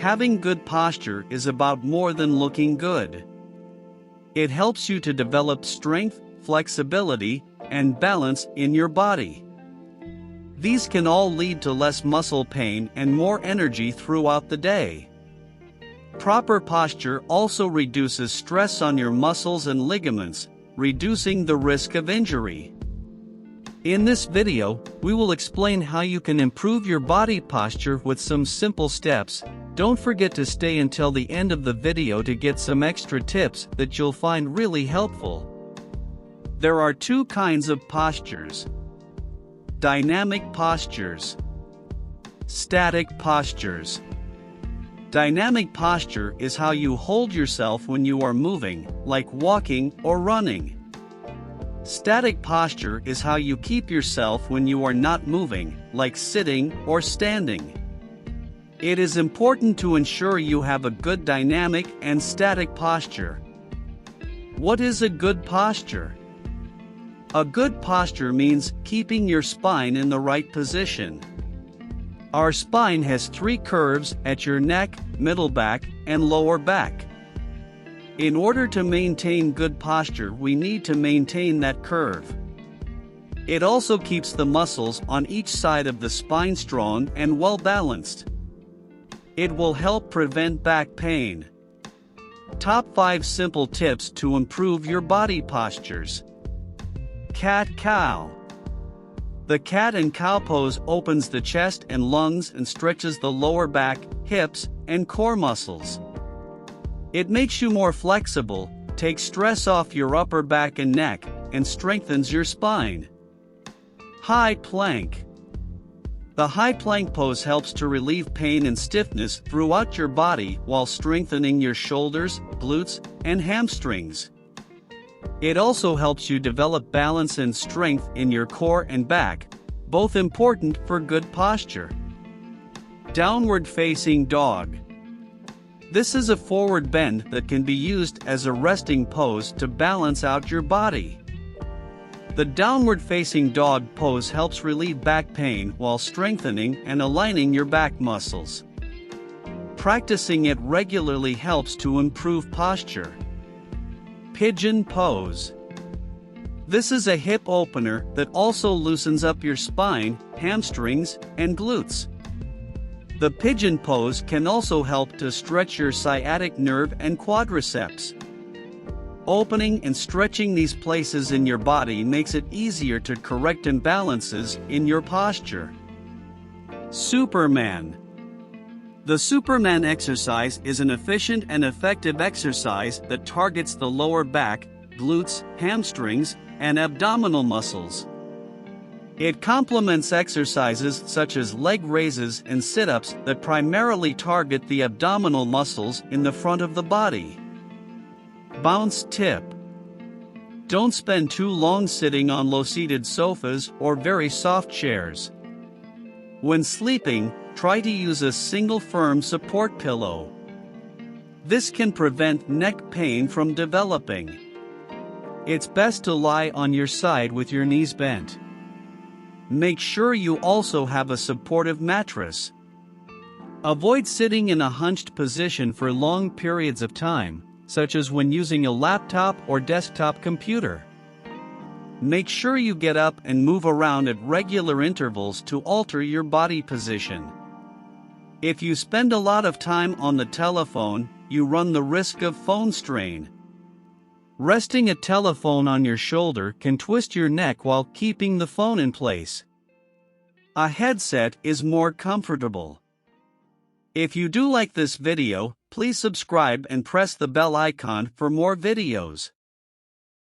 Having good posture is about more than looking good. It helps you to develop strength, flexibility, and balance in your body. These can all lead to less muscle pain and more energy throughout the day. Proper posture also reduces stress on your muscles and ligaments, reducing the risk of injury. In this video, we will explain how you can improve your body posture with some simple steps. Don't forget to stay until the end of the video to get some extra tips that you'll find really helpful. There are two kinds of postures: dynamic postures, static postures. Dynamic posture is how you hold yourself when you are moving, like walking or running. Static posture is how you keep yourself when you are not moving, like sitting or standing. It is important to ensure you have a good dynamic and static posture. What is a good posture? A good posture means keeping your spine in the right position. Our spine has three curves at your neck, middle back, and lower back. In order to maintain good posture, we need to maintain that curve. It also keeps the muscles on each side of the spine strong and well balanced. It will help prevent back pain. Top 5 simple tips to improve your body postures. Cat-cow. The cat and cow pose opens the chest and lungs and stretches the lower back, hips, and core muscles. It makes you more flexible, takes stress off your upper back and neck, and strengthens your spine. High plank. The high plank pose helps to relieve pain and stiffness throughout your body while strengthening your shoulders, glutes, and hamstrings. It also helps you develop balance and strength in your core and back, both important for good posture. Downward facing dog. This is a forward bend that can be used as a resting pose to balance out your body. The downward facing dog pose helps relieve back pain while strengthening and aligning your back muscles. Practicing it regularly helps to improve posture. Pigeon pose. This is a hip opener that also loosens up your spine, hamstrings, and glutes. The pigeon pose can also help to stretch your sciatic nerve and quadriceps. Opening and stretching these places in your body makes it easier to correct imbalances in your posture. Superman. The Superman exercise is an efficient and effective exercise that targets the lower back, glutes, hamstrings, and abdominal muscles. It complements exercises such as leg raises and sit-ups that primarily target the abdominal muscles in the front of the body. Bounce tip. Don't spend too long sitting on low-seated sofas or very soft chairs. When sleeping, try to use a single firm support pillow. This can prevent neck pain from developing. It's best to lie on your side with your knees bent. Make sure you also have a supportive mattress. Avoid sitting in a hunched position for long periods of time, such as when using a laptop or desktop computer. Make sure you get up and move around at regular intervals to alter your body position. If you spend a lot of time on the telephone, you run the risk of phone strain. Resting a telephone on your shoulder can twist your neck while keeping the phone in place. A headset is more comfortable. If you do like this video, please subscribe and press the bell icon for more videos.